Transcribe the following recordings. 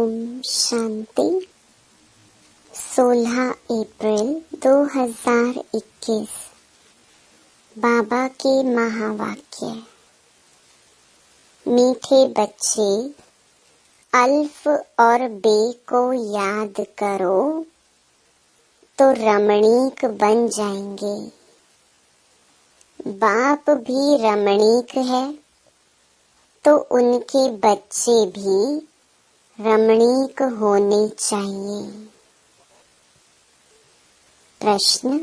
ओम शांति। 16 अप्रैल 2021 बाबा के महावाक्य। मीठे बच्चे, अल्फ और बे को याद करो तो रमणीक बन जाएंगे। बाप भी रमणीक है तो उनके बच्चे भी रमणीक होने चाहिए। प्रश्न: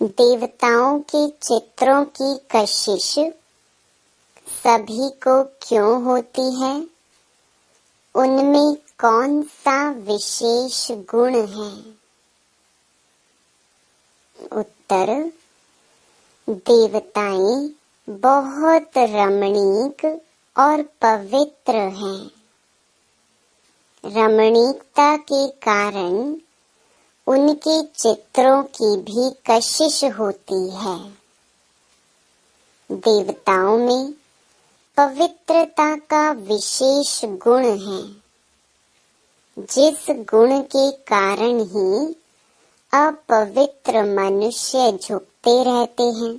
देवताओं के चित्रों की कशिश सभी को क्यों होती है? उनमें कौन सा विशेष गुण है? उत्तर: देवताएं बहुत रमणीक और पवित्र हैं। रमणीकता के कारण उनके चित्रों की भी कशिश होती है। देवताओं में पवित्रता का विशेष गुण है, जिस गुण के कारण ही अपवित्र मनुष्य झुकते रहते हैं।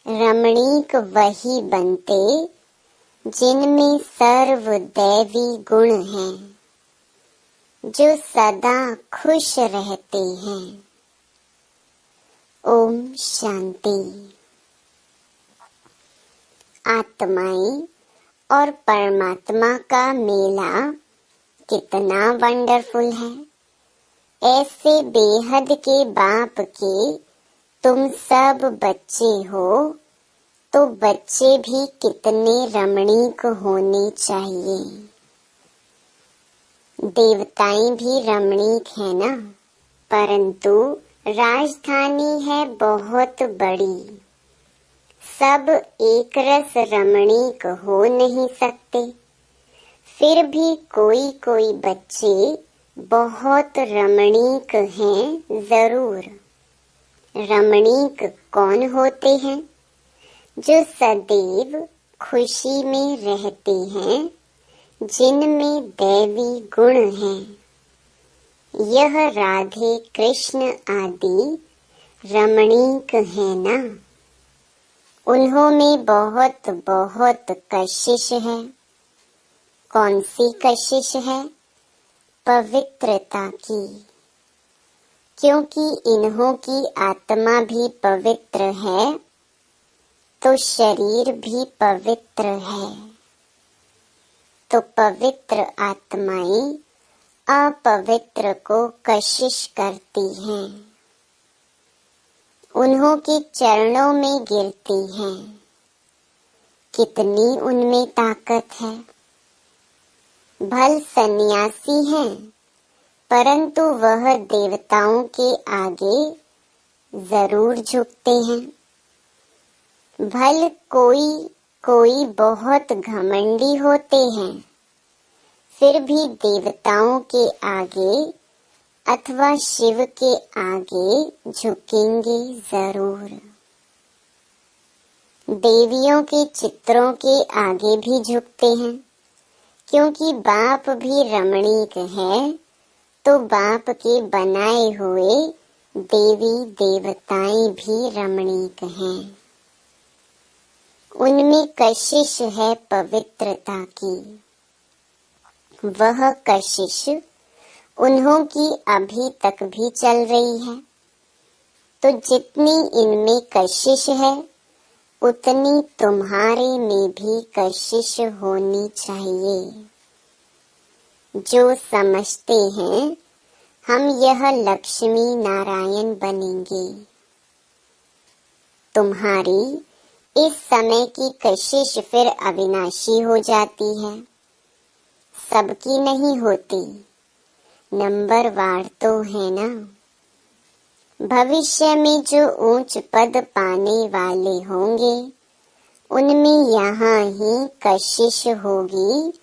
रमणीक वही बनते जिनमें सर्वदैवी गुण हैं, जो सदा खुश रहते हैं। ओम शांति। आत्माएं और परमात्मा का मेला कितना वंडरफुल है। ऐसे बेहद के बाप के तुम सब बच्चे हो तो बच्चे भी कितने रमणीक होने चाहिए। देवताएं भी रमणीक है ना, परंतु राजधानी है बहुत बड़ी। सब एक रस रमणीक हो नहीं सकते। फिर भी कोई कोई बच्चे बहुत रमणीक हैं जरूर। रमणीक कौन होते हैं? जो सदैव खुशी में रहते हैं, जिनमें दैवी गुण हैं। यह राधे कृष्ण आदि रमणीक है ना। उन्होंने बहुत बहुत कशिश है। कौन सी कशिश है? पवित्रता की। क्योंकि इन्हों की आत्मा भी पवित्र है तो शरीर भी पवित्र है। तो पवित्र आत्माएं अपवित्र को कशिश करती हैं, उन्हों के चरणों में गिरती हैं। कितनी उनमें ताकत है। भल सन्यासी हैं, परंतु वह देवताओं के आगे जरूर झुकते हैं। भल कोई बहुत घमंडी होते हैं, फिर भी देवताओं के आगे अथवा शिव के आगे झुकेंगे जरूर। देवियों के चित्रों के आगे भी झुकते हैं, क्योंकि बाप भी रमणीक है तो बाप के बनाए हुए देवी देवताएं भी रमणीक हैं। उनमें कशिश है पवित्रता की। वह कशिश उन्हों की अभी तक भी चल रही है। तो जितनी इनमें कशिश है, उतनी तुम्हारे में भी कशिश होनी चाहिए। जो समझते हैं हम यह लक्ष्मी नारायण बनेंगे। तुम्हारी इस समय की कशिश फिर अविनाशी हो जाती है, सबकी नहीं होती। नंबरवार तो है ना। भविष्य में जो ऊंच पद पाने वाले होंगे, उनमें यहाँ ही कशिश होगी,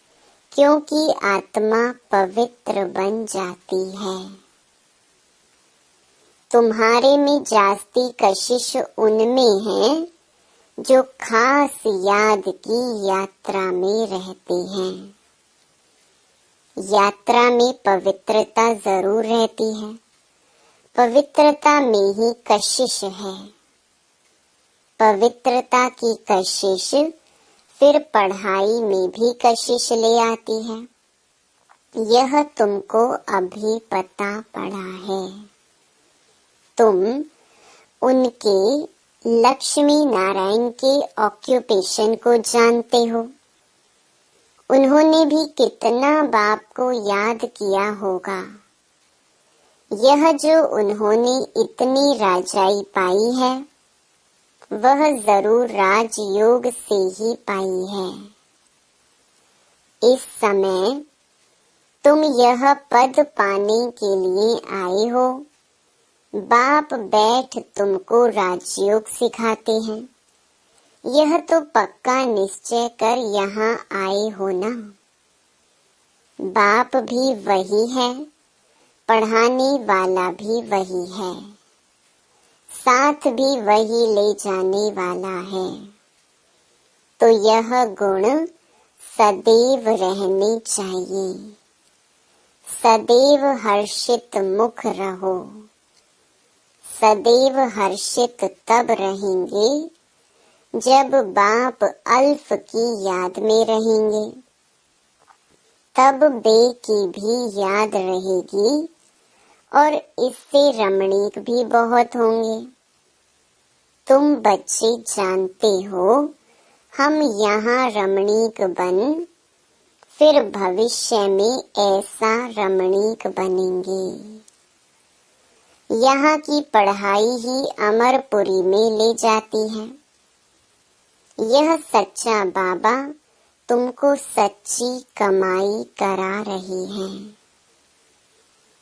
क्योंकि आत्मा पवित्र बन जाती है। तुम्हारे में जास्ती कशिश उनमें है जो खास याद की यात्रा में रहते हैं। यात्रा में पवित्रता जरूर रहती है, पवित्रता में ही कशिश है। पवित्रता की कशिश फिर पढ़ाई में भी कशिश ले आती है। यह तुमको अभी पता पड़ा है। तुम उनके लक्ष्मी नारायण के ऑक्यूपेशन को जानते हो। उन्होंने भी कितना बाप को याद किया होगा। यह जो उन्होंने इतनी राजाई पाई है, वह जरूर राजयोग से ही पाई है। इस समय तुम यह पद पाने के लिए आए हो। बाप बैठ तुमको राजयोग सिखाते हैं। यह तो पक्का निश्चय कर यहाँ आए हो ना। बाप भी वही है, पढ़ाने वाला भी वही है, साथ भी वही ले जाने वाला है। तो यह गुण सदैव रहने चाहिए। सदैव हर्षित मुख रहो। सदैव हर्षित तब रहेंगे जब बाप अल्फ की याद में रहेंगे। तब बे की भी याद रहेगी और इससे रमणीक भी बहुत होंगे। तुम बच्चे जानते हो, हम यहाँ रमणीक बन फिर भविष्य में ऐसा रमणीक बनेंगे। यहाँ की पढ़ाई ही अमरपुरी में ले जाती है। यह सच्चा बाबा तुमको सच्ची कमाई करा रही है।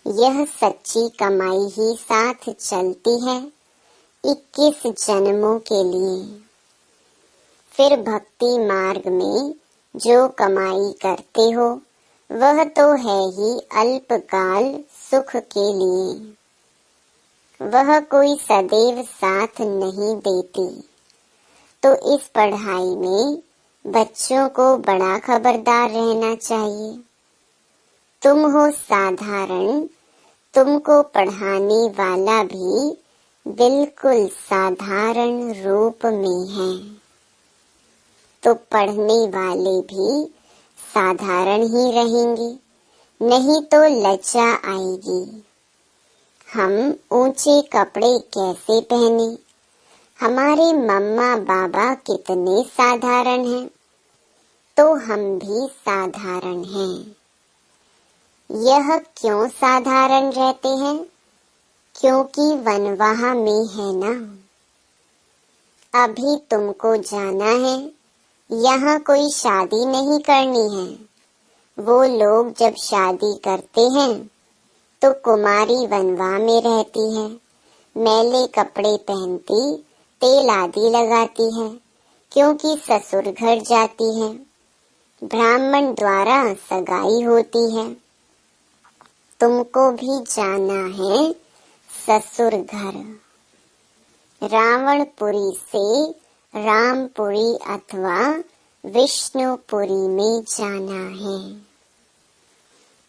यह सच्ची कमाई ही साथ चलती है 21 जन्मों के लिए। फिर भक्ति मार्ग में जो कमाई करते हो, वह तो है ही अल्पकाल सुख के लिए। वह कोई सदैव साथ नहीं देती। तो इस पढ़ाई में बच्चों को बड़ा खबरदार रहना चाहिए। तुम हो साधारण, तुमको पढ़ाने वाला भी बिल्कुल साधारण रूप में है। तो पढ़ने वाले भी साधारण ही रहेंगे, नहीं तो लज्जा आएगी। हम ऊंचे कपड़े कैसे पहने? हमारे मम्मा बाबा कितने साधारण हैं, तो हम भी साधारण हैं। यह क्यों साधारण रहते हैं? क्योंकि वनवाह में है ना। अभी तुमको जाना है, यहाँ कोई शादी नहीं करनी है। वो लोग जब शादी करते हैं तो कुमारी वनवाह में रहती है, मैले कपड़े पहनती, तेल आदि लगाती है, क्योंकि ससुर घर जाती है। ब्राह्मण द्वारा सगाई होती है। तुमको भी जाना है ससुर घर। रावणपुरी से रामपुरी अथवा विष्णुपुरी में जाना है।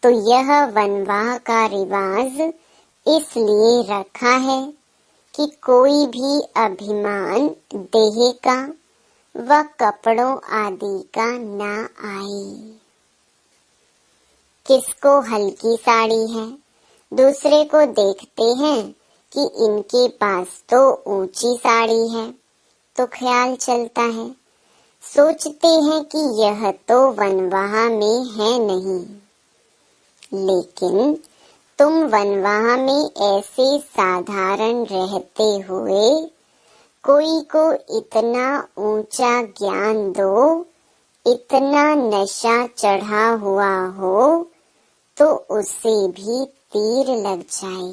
तो यह वनवाह का रिवाज इसलिए रखा है कि कोई भी अभिमान देह का व कपड़ों आदि का ना आए। किसको हल्की साड़ी है, दूसरे को देखते हैं कि इनके पास तो ऊंची साड़ी है, तो ख्याल चलता है, सोचते हैं कि यह तो वनवाह में है नहीं। लेकिन तुम वनवाह में ऐसे साधारण रहते हुए कोई को इतना ऊंचा ज्ञान दो, इतना नशा चढ़ा हुआ हो, तो उसे भी तीर लग जाए।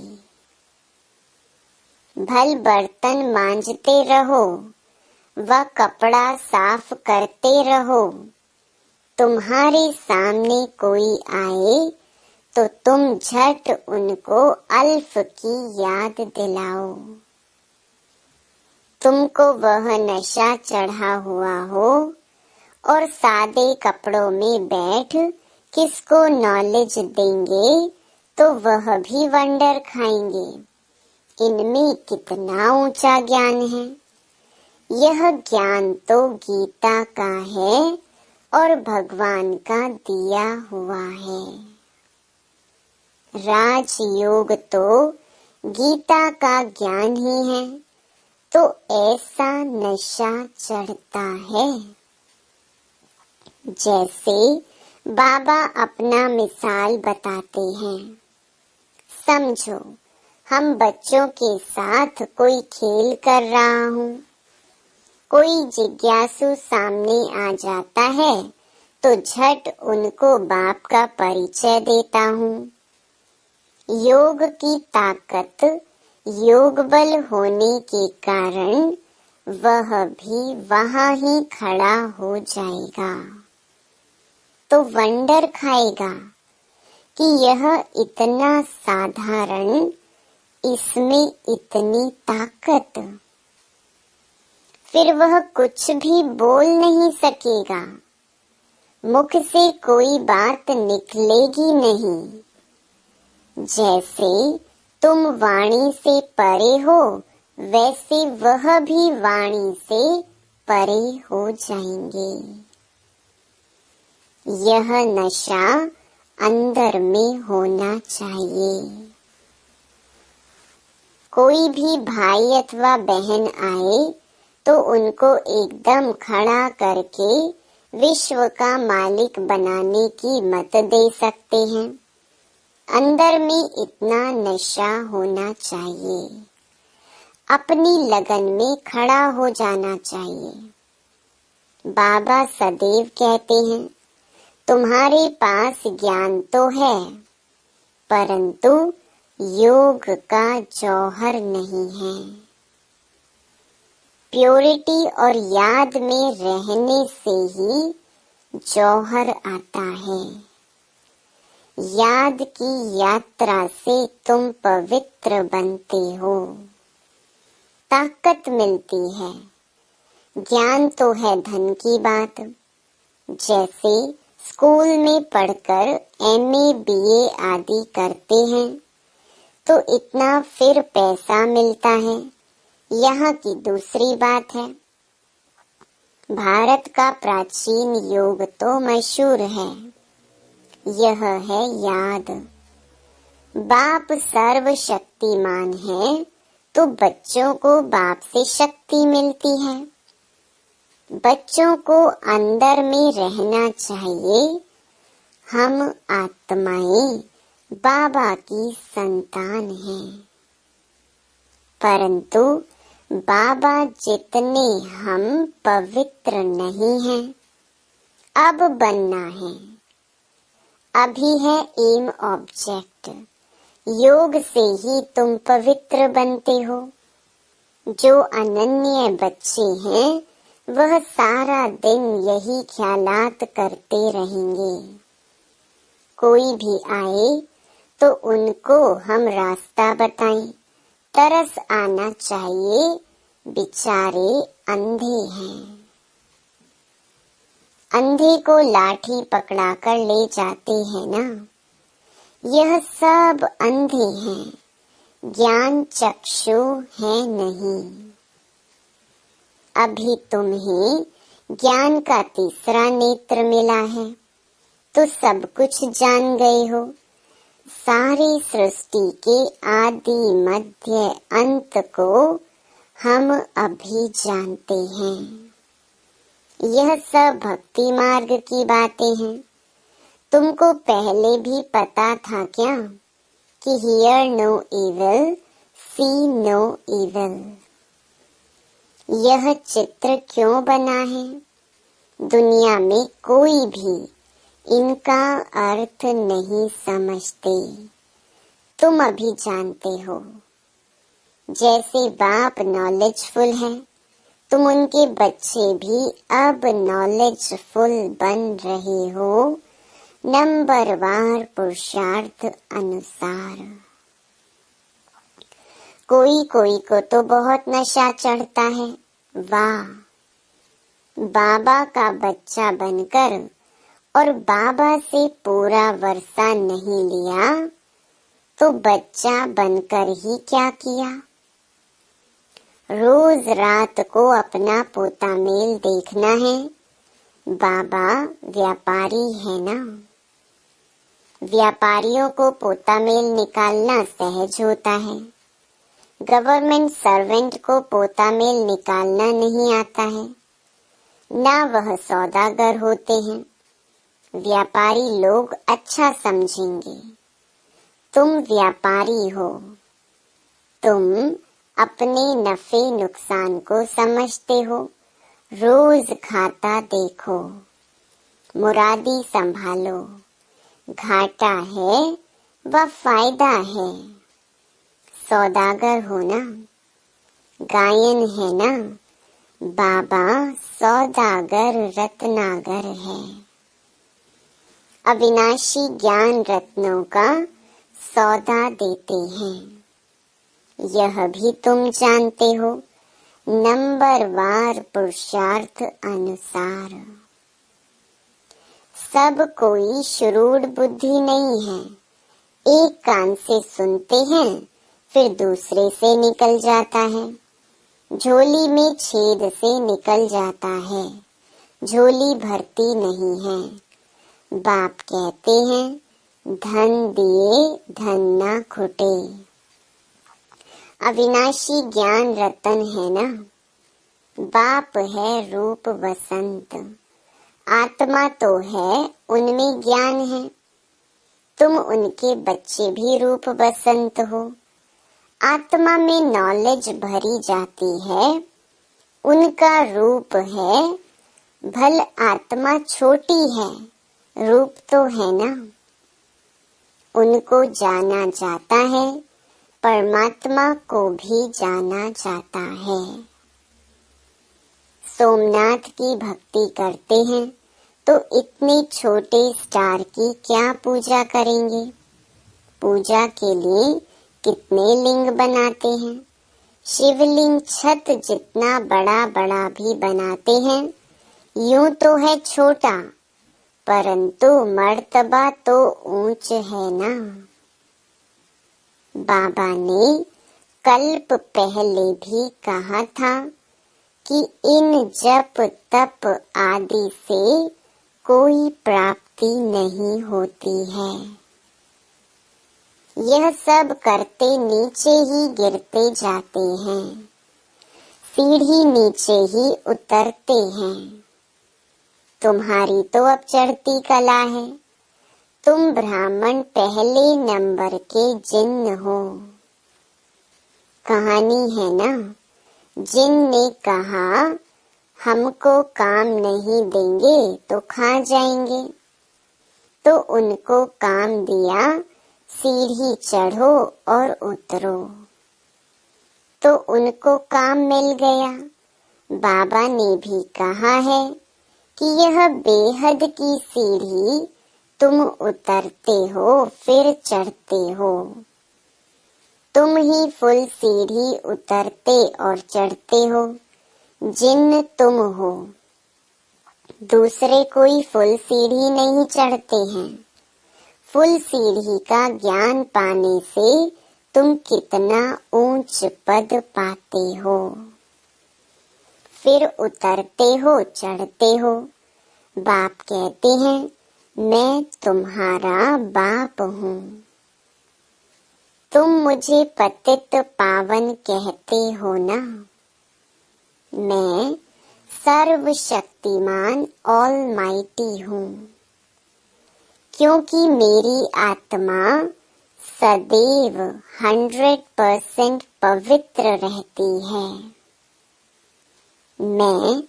भल बर्तन मांजते रहो व कपड़ा साफ करते रहो। तुम्हारे सामने कोई आए तो तुम झट उनको अल्फ की याद दिलाओ। तुमको वह नशा चढ़ा हुआ हो और सादे कपड़ों में बैठ किसको नॉलेज देंगे तो वह भी वंडर खाएंगे। इनमें कितना ऊंचा ज्ञान है। यह ज्ञान तो गीता का है और भगवान का दिया हुआ है। राजयोग तो गीता का ज्ञान ही है, तो ऐसा नशा चढ़ता है। जैसे बाबा अपना मिसाल बताते हैं। समझो, हम बच्चों के साथ कोई खेल कर रहा हूँ। कोई जिज्ञासु सामने आ जाता है तो झट उनको बाप का परिचय देता हूँ। योग की ताकत, योग बल होने के कारण वह भी वहाँ ही खड़ा हो जाएगा, तो वंडर खाएगा कि यह इतना साधारण, इसमें इतनी ताकत। फिर वह कुछ भी बोल नहीं सकेगा, मुख से कोई बात निकलेगी नहीं। जैसे तुम वाणी से परे हो, वैसे वह भी वाणी से परे हो जाएंगे। यह नशा अंदर में होना चाहिए। कोई भी भाई अथवा बहन आए तो उनको एकदम खड़ा करके विश्व का मालिक बनाने की मत दे सकते हैं। अंदर में इतना नशा होना चाहिए। अपनी लगन में खड़ा हो जाना चाहिए। बाबा सदैव कहते हैं, तुम्हारे पास ज्ञान तो है, परंतु योग का जौहर नहीं है। प्योरिटी और याद में रहने से ही जौहर आता है। याद की यात्रा से तुम पवित्र बनते हो, ताकत मिलती है। ज्ञान तो है धन की बात। जैसे स्कूल में पढ़कर एमए, बीए आदि करते हैं तो इतना फिर पैसा मिलता है, यहाँ की दूसरी बात है। भारत का प्राचीन योग तो मशहूर है। यह है याद। बाप सर्वशक्तिमान है, तो बच्चों को बाप से शक्ति मिलती है। बच्चों को अंदर में रहना चाहिए, हम आत्माएं बाबा की संतान हैं। परंतु बाबा जितने हम पवित्र नहीं हैं, अब बनना है। अभी है एम ऑब्जेक्ट। योग से ही तुम पवित्र बनते हो। जो अनन्य बच्चे हैं वह सारा दिन यही ख्यालात करते रहेंगे। कोई भी आए तो उनको हम रास्ता बताएं। तरस आना चाहिए, बेचारे अंधे हैं। अंधे को लाठी पकड़ाकर ले जाते हैं ना, यह सब अंधे हैं, ज्ञान चक्षु है नहीं। अभी तुम्हें ज्ञान का तीसरा नेत्र मिला है तो सब कुछ जान गए हो। सारी सृष्टि के आदि मध्य अंत को हम अभी जानते हैं। यह सब भक्ति मार्ग की बातें हैं। तुमको पहले भी पता था क्या कि hear no evil, see no evil. यह चित्र क्यों बना है? दुनिया में कोई भी इनका अर्थ नहीं समझते। तुम अभी जानते हो। जैसे बाप नॉलेजफुल है, तुम उनके बच्चे भी अब नॉलेजफुल बन रहे हो, नंबरवार पुरुषार्थ अनुसार। कोई कोई को तो बहुत नशा चढ़ता है। वाह! बाबा का बच्चा बनकर और बाबा से पूरा वर्षा नहीं लिया तो बच्चा बनकर ही क्या किया। रोज रात को अपना पोता मेल देखना है। बाबा व्यापारी है ना। व्यापारियों को पोता मेल निकालना सहज होता है। गवर्नमेंट सर्वेंट को पोता मेल निकालना नहीं आता है, ना वह सौदागर होते हैं। व्यापारी लोग अच्छा समझेंगे। तुम व्यापारी हो। तुम अपने नफे नुकसान को समझते हो। रोज खाता देखो, मुरादी संभालो। घाटा है व फायदा है। सौदागर हो ना। गायन है ना, बाबा सौदागर रत्नागर है। अविनाशी ज्ञान रत्नों का सौदा देते हैं। यह भी तुम जानते हो, नंबरवार पुरुषार्थ अनुसार। सब कोई शुरूढ़ बुद्धि नहीं है। एक कान से सुनते हैं, फिर दूसरे से निकल जाता है। झोली में छेद से निकल जाता है, झोली भरती नहीं है। बाप कहते हैं, धन दिए धन ना खुटे। अविनाशी ज्ञान रतन है ना। बाप है रूप वसंत। आत्मा तो है, उनमें ज्ञान है। तुम उनके बच्चे भी रूप वसंत हो। आत्मा में नॉलेज भरी जाती है, उनका रूप है। भल आत्मा छोटी है, रूप तो है ना। उनको जाना जाता है, परमात्मा को भी जाना जाता है। सोमनाथ की भक्ति करते हैं तो इतने छोटे स्टार की क्या पूजा करेंगे। पूजा के लिए कितने लिंग बनाते हैं। शिवलिंग छत जितना बड़ा बड़ा भी बनाते हैं। यूं तो है छोटा, परंतु मर्तबा तो ऊंच है ना। बाबा ने कल्प पहले भी कहा था कि इन जप तप आदि से कोई प्राप्ति नहीं होती है। यह सब करते नीचे ही गिरते जाते हैं, सीढ़ी नीचे ही उतरते हैं। तुम्हारी तो अब चढ़ती कला है। तुम ब्राह्मण पहले नंबर के जिन्न हो। कहानी है ना, जिन्न ने कहा हमको काम नहीं देंगे तो खा जाएंगे। तो उनको काम दिया, सीढ़ी चढ़ो और उतरो। तो उनको काम मिल गया। बाबा ने भी कहा है कि यह बेहद की सीढ़ी तुम उतरते हो फिर चढ़ते हो। तुम ही फुल सीढ़ी उतरते और चढ़ते हो। जिन्न तुम हो, दूसरे कोई फुल सीढ़ी नहीं चढ़ते हैं। फुल सीढ़ी का ज्ञान पाने से तुम कितना ऊंच पद पाते हो। फिर उतरते हो, चढ़ते हो। बाप कहते हैं, मैं तुम्हारा बाप हूँ। तुम मुझे पतित पावन कहते हो ना। मैं सर्वशक्तिमान ऑलमाइटी हूँ, क्योंकि मेरी आत्मा सदैव 100% पवित्र रहती है। मैं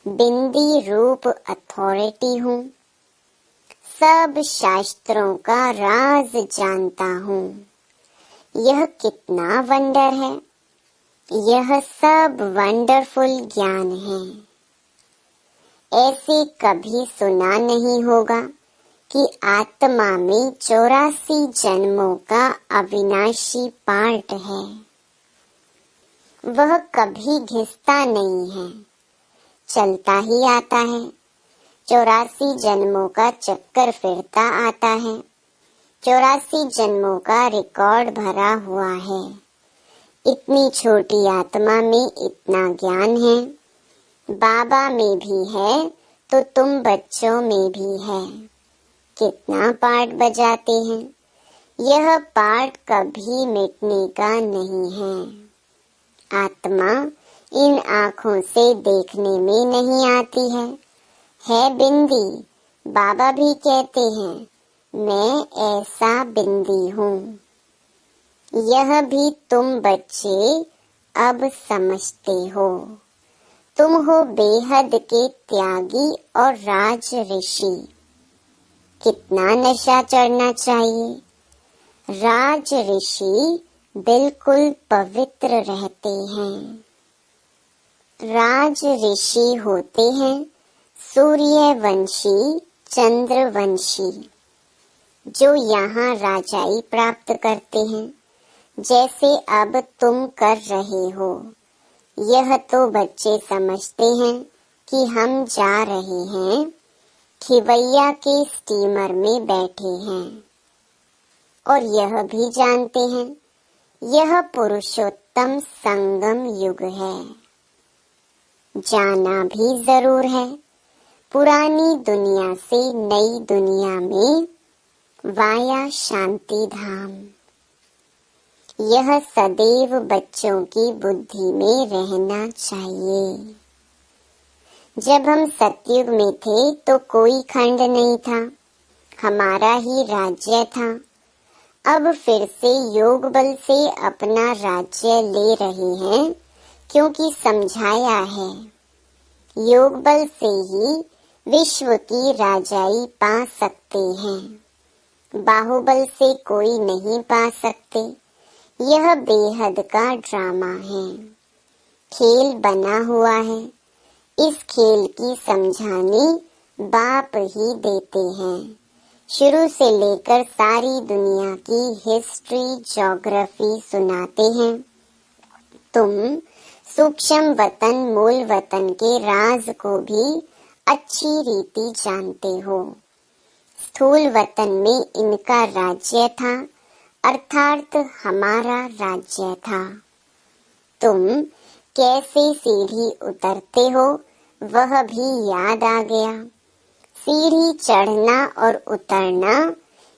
बिंदी रूप अथॉरिटी हूँ। सब शास्त्रों का राज जानता हूँ। यह कितना वंडर है। यह सब वंडरफुल ज्ञान है। ऐसे कभी सुना नहीं होगा कि आत्मा में 84 जन्मों का अविनाशी पार्ट है। वह कभी घिसता नहीं है, चलता ही आता है। 84 जन्मों का चक्कर फिरता आता है। 84 जन्मों का रिकॉर्ड भरा हुआ है। इतनी छोटी आत्मा में इतना ज्ञान है। बाबा में भी है तो तुम बच्चों में भी है। कितना पाठ बजाते हैं। यह पाठ कभी मिटने का नहीं है। आत्मा इन आँखों से देखने में नहीं आती है बिंदी। बाबा भी कहते हैं मैं ऐसा बिंदी हूँ। यह भी तुम बच्चे अब समझते हो। तुम हो बेहद के त्यागी और राज ऋषि। कितना नशा चढ़ना चाहिए। राज ऋषि बिल्कुल पवित्र रहते हैं। राज ऋषि होते हैं सूर्यवंशी, चंद्रवंशी, जो यहाँ राजाई प्राप्त करते हैं, जैसे अब तुम कर रहे हो। यह तो बच्चे समझते हैं कि हम जा रहे हैं, खिवैया के स्टीमर में बैठे हैं, और यह भी जानते हैं यह पुरुषोत्तम संगम युग है। जाना भी जरूर है। पुरानी दुनिया से नई दुनिया में वाया शांति धाम। यह सदैव बच्चों की बुद्धि में रहना चाहिए। जब हम सतयुग में थे तो कोई खंड नहीं था, हमारा ही राज्य था। अब फिर से योग बल से अपना राज्य ले रहे हैं, क्योंकि समझाया है योग बल से ही विश्व की राजाई पा सकते हैं। बाहुबल से कोई नहीं पा सकते। यह बेहद का ड्रामा है। खेल बना हुआ है। इस खेल की समझानी बाप ही देते हैं। शुरू से लेकर सारी दुनिया की हिस्ट्री, ज्योग्राफी सुनाते हैं। तुम सूक्ष्म वतन, मूल वतन के राज को भी अच्छी रीति जानते हो। स्थूल वतन में इनका राज्य था, अर्थात हमारा राज्य था। तुम कैसे सीढ़ी उतरते हो वह भी याद आ गया। सीढ़ी चढ़ना और उतरना,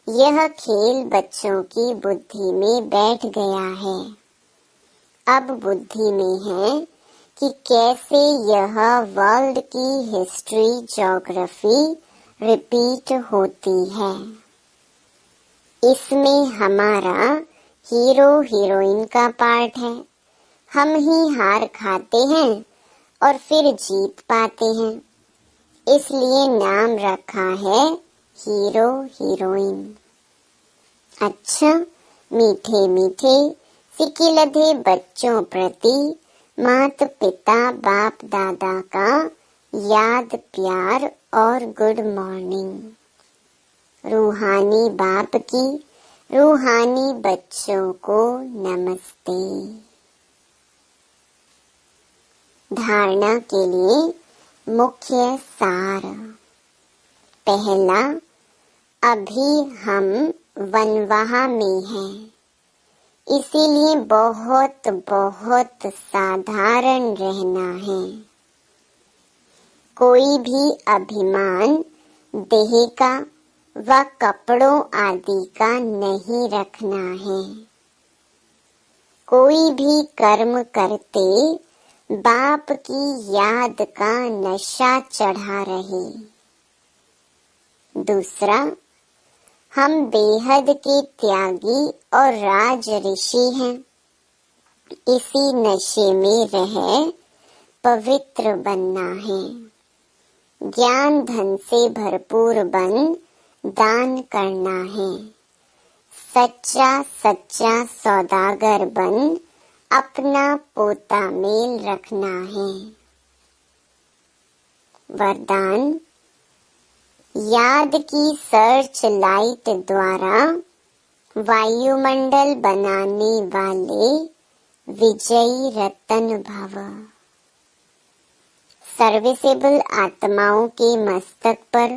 यह खेल बच्चों की बुद्धि में बैठ गया है। अब बुद्धि में है कि कैसे यह वर्ल्ड की हिस्ट्री, ज्योग्राफी रिपीट होती है। इसमें हमारा हीरो हीरोइन का पार्ट है। हम ही हार खाते हैं और फिर जीत पाते हैं। इसलिए नाम रखा है हीरो हीरोइन। अच्छा, मीठे मीठे सिकिलधे बच्चों प्रति माता पिता बाप दादा का याद, प्यार और गुड मॉर्निंग। रूहानी बाप की रूहानी बच्चों को नमस्ते। धारणा के लिए मुख्य सार। पहला, अभी हम वनवाह में हैं, इसीलिए बहुत बहुत साधारण रहना है। कोई भी अभिमान देह का व कपड़ों आदि का नहीं रखना है। कोई भी कर्म करते बाप की याद का नशा चढ़ा रहे। दूसरा, हम बेहद के त्यागी और राज ऋषि हैं। इसी नशे में रह पवित्र बनना है। ज्ञान धन से भरपूर बन दान करना है। सच्चा सच्चा सौदागर बन अपना पोता मेल रखना है। वरदान, याद की सर्च लाइट द्वारा वायुमंडल बनाने वाले विजयी रतन भव। सर्विसेबल आत्माओं के मस्तक पर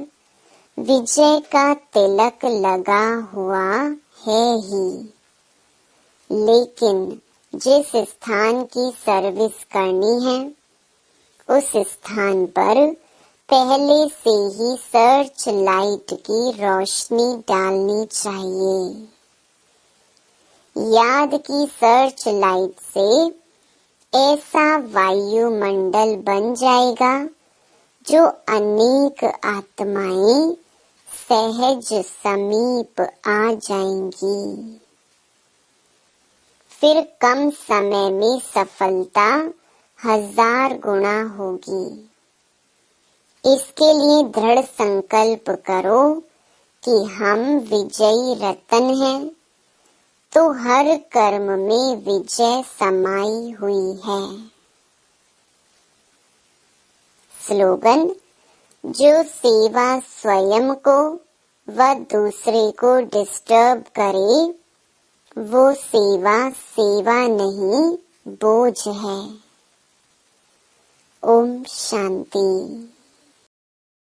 विजय का तिलक लगा हुआ है ही, लेकिन जिस स्थान की सर्विस करनी है उस स्थान पर पहले से ही सर्च लाइट की रोशनी डालनी चाहिए। याद की सर्च लाइट से ऐसा वायुमंडल बन जाएगा जो अनेक आत्माएं सहज समीप आ जाएंगी। फिर कम समय में सफलता 1000 गुना होगी। इसके लिए दृढ़ संकल्प करो कि हम विजयी रतन हैं, तो हर कर्म में विजय समाई हुई है। स्लोगन: जो सेवा स्वयं को व दूसरे को डिस्टर्ब करे, वो सेवा नहीं बोझ है। ओम शांति।